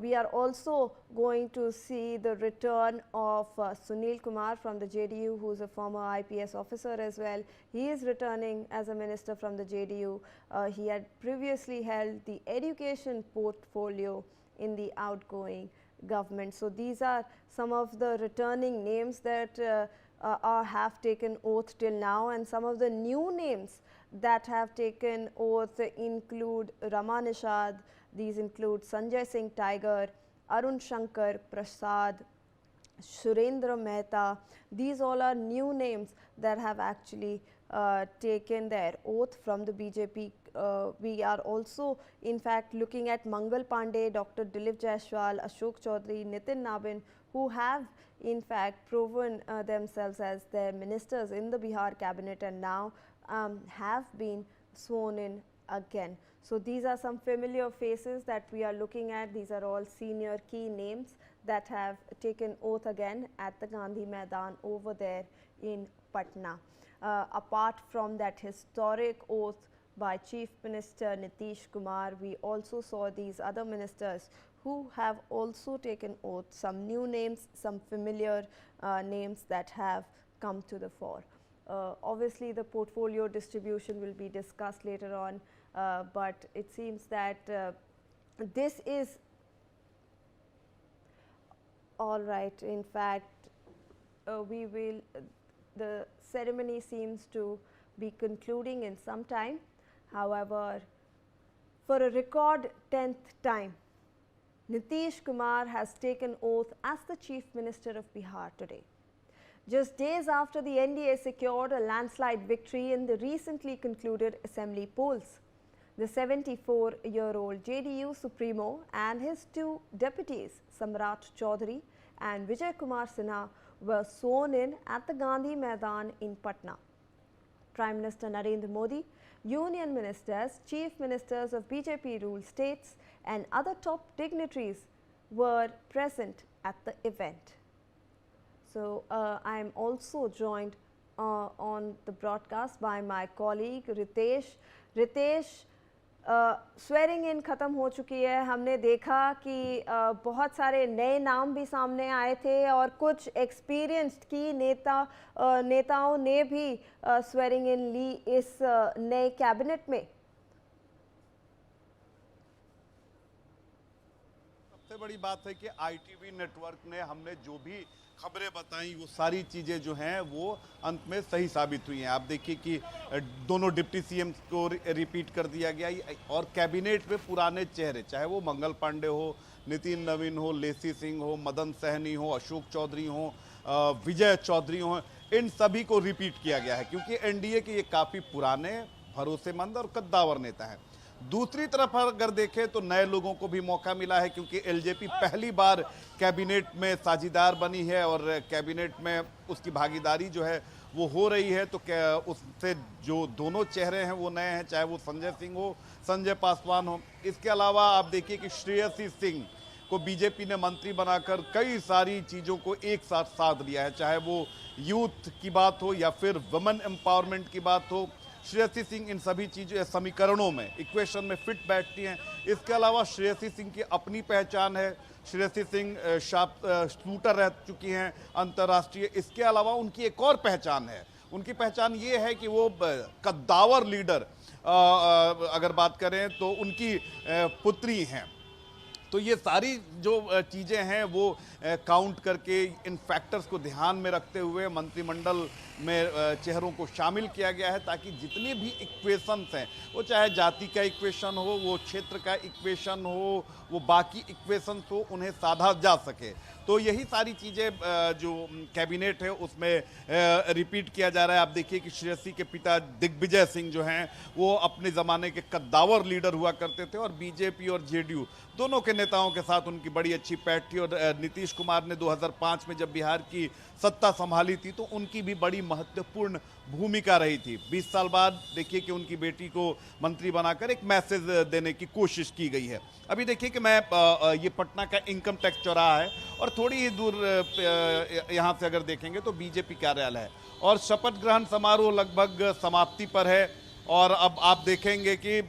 We are also going to see the return of Sunil Kumar from the JDU, who is a former IPS officer as well. He is returning as a minister from the JDU. He had previously held the education portfolio in the outgoing government. So these are some of the returning names that have taken oath till now, and some of the new names that have taken oath include Rama Nishad. These include Sanjay Singh Tiger, Arun Shankar Prasad, Surendra Mehta. These all are new names that have actually taken their oath from the BJP. We are also in fact looking at Mangal Pandey, Dr. Dilip Jaiswal, Ashok Chaudhary, Nitin Nabin, who have in fact proven themselves as their ministers in the Bihar cabinet and now have been sworn in again. So these are some familiar faces that we are looking at. These are all senior key names that have taken oath again at the Gandhi Maidan over there in Patna. Apart from that historic oath by Chief Minister Nitish Kumar, we also saw these other ministers who have also taken oath, some new names, some familiar names that have come to the fore. Obviously, the portfolio distribution will be discussed later on, but it seems that this is all right. In fact, the ceremony seems to be concluding in some time. However, for a record 10th time, Nitish Kumar has taken oath as the Chief Minister of Bihar today. Just days after the NDA secured a landslide victory in the recently concluded assembly polls, the 74-year-old JDU Supremo and his two deputies, Samrat Chaudhary and Vijay Kumar Sinha, were sworn in at the Gandhi Maidan in Patna. Prime Minister Narendra Modi, union ministers, chief ministers of BJP-ruled states and other top dignitaries were present at the event. So, I am also joined on the broadcast by my colleague Ritesh. Ritesh, swearing in ख़त्म हो चुकी है. हमने देखा कि बहुत सारे नए नाम भी सामने आए थे और कुछ एक्सपीरियंस्ड की नेताओं ने भी स्वेरिंग इन ली इस नए कैबिनेट में. सबसे बड़ी बात है कि आईटीवी नेटवर्क ने हमने जो भी खबरें बताई वो सारी चीज़ें जो हैं वो अंत में सही साबित हुई हैं. आप देखिए कि दोनों डिप्टी सीएम को रिपीट कर दिया गया और कैबिनेट में पुराने चेहरे, चाहे वो मंगल पांडे हो, नितिन नवीन हो, लेसी सिंह हो, मदन सहनी हो, अशोक चौधरी हो, विजय चौधरी हो, इन सभी को रिपीट किया गया है क्योंकि एनडीए के ये काफ़ी पुराने, भरोसेमंद और कद्दावर नेता हैं. दूसरी तरफ अगर देखें तो नए लोगों को भी मौका मिला है क्योंकि एलजेपी पहली बार कैबिनेट में साझीदार बनी है और कैबिनेट में उसकी भागीदारी जो है वो हो रही है. तो उससे जो दोनों चेहरे हैं वो नए हैं, चाहे वो संजय सिंह हो, संजय पासवान हो. इसके अलावा आप देखिए कि श्रेयसी सिंह को बीजेपी ने मंत्री बनाकर कई सारी चीज़ों को एक साथ साध लिया है, चाहे वो यूथ की बात हो या फिर वुमेन एम्पावरमेंट की बात हो. श्रेयसी सिंह इन सभी चीज़ों समीकरणों में, इक्वेशन में फिट बैठती हैं. इसके अलावा श्रेयसी सिंह की अपनी पहचान है. श्रेयसी सिंह शूटर रह चुकी हैं अंतर्राष्ट्रीय. इसके अलावा उनकी एक और पहचान है. उनकी पहचान ये है कि वो कद्दावर लीडर अगर बात करें तो उनकी पुत्री हैं. तो ये सारी जो चीज़ें हैं वो काउंट करके इन फैक्टर्स को ध्यान में रखते हुए मंत्रिमंडल में चेहरों को शामिल किया गया है ताकि जितने भी इक्वेशंस हैं, वो चाहे जाति का इक्वेशन हो, वो क्षेत्र का इक्वेशन हो, वो बाकी इक्वेशंस हो, उन्हें साधा जा सके. तो यही सारी चीज़ें जो कैबिनेट है उसमें रिपीट किया जा रहा है. आप देखिए कि श्रेयसी के पिता दिग्विजय सिंह जो हैं वो अपने ज़माने के कद्दावर लीडर हुआ करते थे और बीजेपी और जेडीयू दोनों के नेताओं के साथ उनकी बड़ी अच्छी पैठ थी. और नीतीश कुमार ने 2005 में जब बिहार की सत्ता संभाली थी तो उनकी भी बड़ी महत्वपूर्ण भूमिका रही थी. 20 साल बाद देखिए कि उनकी बेटी को मंत्री बनाकर एक मैसेज देने की कोशिश की गई है. अभी देखिए कि मैं ये पटना का इनकम टैक्स चौराहा है और थोड़ी ही दूर यहाँ से अगर देखेंगे तो बीजेपी कार्यालय है और शपथ ग्रहण समारोह लगभग समाप्ति पर है. और अब आप देखेंगे कि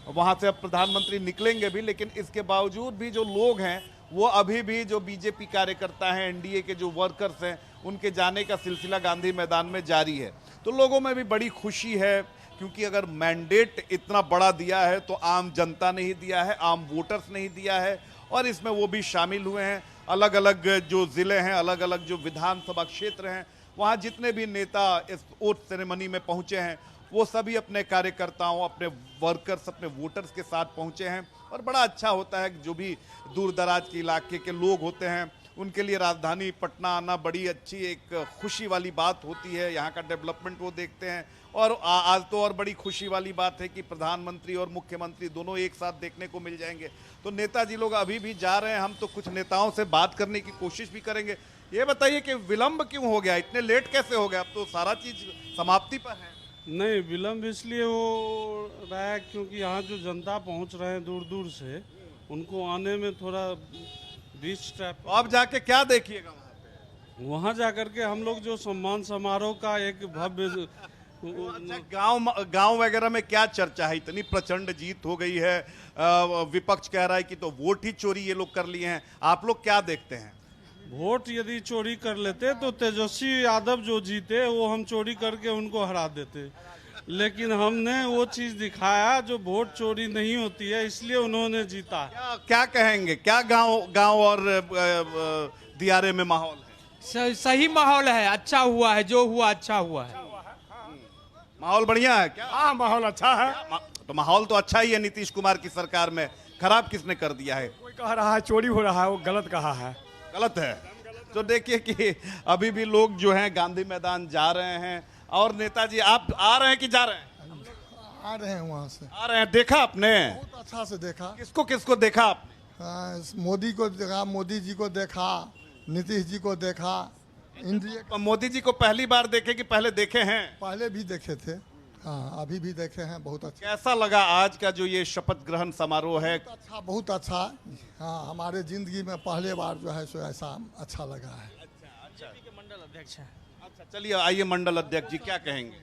वहां से अब प्रधानमंत्री निकलेंगे भी, लेकिन इसके बावजूद भी जो लोग हैं वो अभी भी जो बीजेपी कार्यकर्ता हैं, एनडीए के जो वर्कर्स हैं, उनके जाने का सिलसिला गांधी मैदान में जारी है। तो लोगों में भी बड़ी खुशी है, क्योंकि अगर मैंडेट इतना बड़ा दिया है तो आम जनता ने ही दिया है, आम वोटर्स ने ही दिया है, और इसमें वो भी शामिल हुए हैं। अलग अलग जो ज़िले हैं, अलग अलग जो विधानसभा क्षेत्र हैं, वहाँ जितने भी नेता इस ओथ सेरेमनी में पहुँचे हैं वो सभी अपने कार्यकर्ताओं, अपने वर्कर्स, अपने वोटर्स के साथ पहुँचे हैं। और बड़ा अच्छा होता है कि जो भी दूर दराज के इलाके के लोग होते हैं उनके लिए राजधानी पटना आना बड़ी अच्छी एक खुशी वाली बात होती है। यहाँ का डेवलपमेंट वो देखते हैं। और आज तो और बड़ी खुशी वाली बात है कि प्रधानमंत्री और मुख्यमंत्री दोनों एक साथ देखने को मिल जाएंगे। तो नेताजी लोग अभी भी जा रहे हैं, हम तो कुछ नेताओं से बात करने की कोशिश भी करेंगे। ये बताइए कि विलंब क्यों हो गया, इतने लेट कैसे हो गया? अब तो सारा चीज समाप्ति पर है। नहीं, विलम्ब इसलिए हो रहा है क्योंकि यहाँ जो जनता पहुँच रहे हैं दूर दूर से, उनको आने में थोड़ा बीच ट्रैप। तो आप जाके क्या देखिएगा वहाँ पे? वहाँ जाकर के हम लोग जो सम्मान समारोह का एक भव्य अच्छा, गांव वगैरह में क्या चर्चा है? इतनी प्रचंड जीत हो गई है, विपक्ष कह रहा है कि तो वोट ही चोरी ये लोग कर लिए हैं। आप लोग क्या देखते हैं? वोट यदि चोरी कर लेते तो तेजस्वी यादव जो जीते वो हम चोरी करके उनको हरा देते, लेकिन हमने वो चीज दिखाया जो वोट चोरी नहीं होती है, इसलिए उन्होंने जीता। क्या कहेंगे, क्या गांव और दियारे में माहौल है? सही माहौल है, अच्छा हुआ है, जो हुआ अच्छा हुआ है। माहौल बढ़िया है क्या? हाँ, माहौल अच्छा है। तो माहौल तो अच्छा ही है नीतीश कुमार की सरकार में, खराब किसने कर दिया है? कोई कह रहा है चोरी हो रहा है, वो गलत कहा है। गलत है। तो देखिए कि अभी भी लोग जो हैं गांधी मैदान जा रहे हैं। और नेताजी आप आ रहे हैं कि जा रहे हैं? आ रहे हैं वहाँ से। आ रहे हैं। देखा आपने? बहुत अच्छा से देखा। किसको किसको देखा आपने? मोदी को देखा, मोदी जी को देखा, नीतीश जी को देखा, इंडिया। मोदी जी को पहली बार देखे कि पहले देखे हैं? पहले भी देखे थे, हाँ, अभी भी देखे हैं। बहुत अच्छा। कैसा लगा आज का जो ये शपथ ग्रहण समारोह है? बहुत अच्छा, बहुत अच्छा। हाँ, हमारे जिंदगी में पहले बार जो है सो ऐसा अच्छा लगा है। मंडल अध्यक्ष है। अच्छा, चलिए आइए मंडल अध्यक्ष जी, क्या कहेंगे?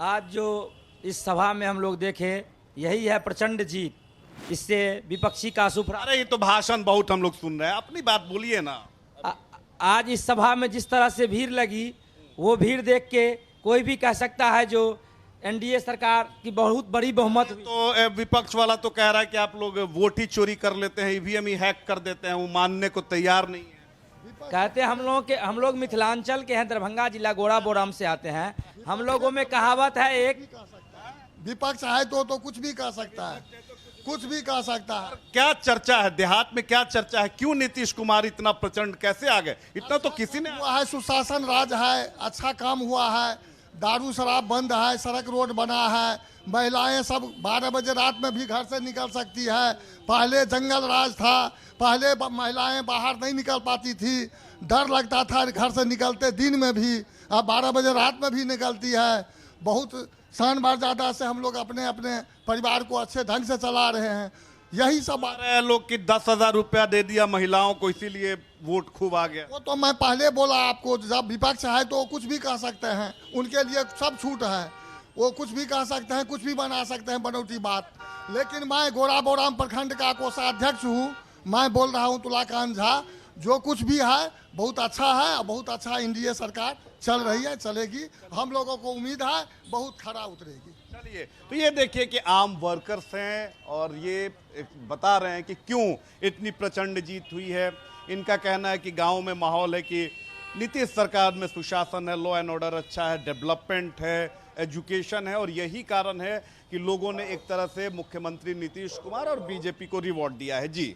आज जो इस सभा में हम लोग देखे, यही है प्रचंड जीत। इससे विपक्षी का सुफरा। अरे ये तो भाषण बहुत हम लोग सुन रहे हैं, अपनी बात बोलिए ना। आज इस सभा में जिस तरह से भीड़ लगी, वो भीड़ देख के कोई भी कह सकता है जो एनडीए सरकार की बहुत बड़ी बहुमत हुई। तो विपक्ष वाला तो कह रहा है कि आप लोग वोट ही चोरी कर लेते हैं, ईवीएम ही हैक कर देते हैं, वो मानने को तैयार नहीं है। कहते हैं हम लोग मिथिलांचल के हैं, दरभंगा जिला गोड़ा बोराम से आते हैं। हम लोगों में कहावत है एक, विपक्ष है तो कुछ भी कह सकता है, कुछ भी कह सकता है। क्या चर्चा है देहात में, क्या चर्चा है? क्यों नीतीश कुमार इतना प्रचंड कैसे आ गए? इतना तो किसी ने हुआ है, सुशासन राज है, अच्छा काम हुआ है, दारू शराब बंद है, सड़क रोड बना है, महिलाएं सब 12 बजे रात में भी घर से निकल सकती है। पहले जंगल राज था, पहले महिलाएं बाहर नहीं निकल पाती थी, डर लगता था घर से निकलते दिन में भी, अब 12 बजे रात में भी निकलती है। बहुत शान मर्यादा से हम लोग अपने अपने परिवार को अच्छे ढंग से चला रहे हैं। यही सब बात है। लोग कि 10,000 रुपया दे दिया महिलाओं को, इसीलिए वोट खूब आ गया। वो तो मैं पहले बोला आपको, जब विपक्ष है तो कुछ भी कह सकते हैं, उनके लिए सब छूट है, वो कुछ भी कह सकते हैं, कुछ भी बना सकते हैं बनौटी बात। लेकिन मैं गोड़ा बोराम प्रखंड का कोषाध्यक्ष हूँ, मैं बोल रहा हूँ तुलाकांत झा, जो कुछ भी है बहुत अच्छा है, और बहुत अच्छा एनडीए सरकार चल रही है, चलेगी। हम लोगों को उम्मीद है बहुत खरा उतरेगी। चलिए, तो ये देखिए कि आम वर्कर्स हैं और ये बता रहे हैं कि क्यों इतनी प्रचंड जीत हुई है। इनका कहना है कि गांव में माहौल है कि नीतीश सरकार में सुशासन है, लॉ एंड ऑर्डर अच्छा है, डेवलपमेंट है, एजुकेशन है, और यही कारण है कि लोगों ने एक तरह से मुख्यमंत्री नीतीश कुमार और बीजेपी को रिवॉर्ड दिया है। जी।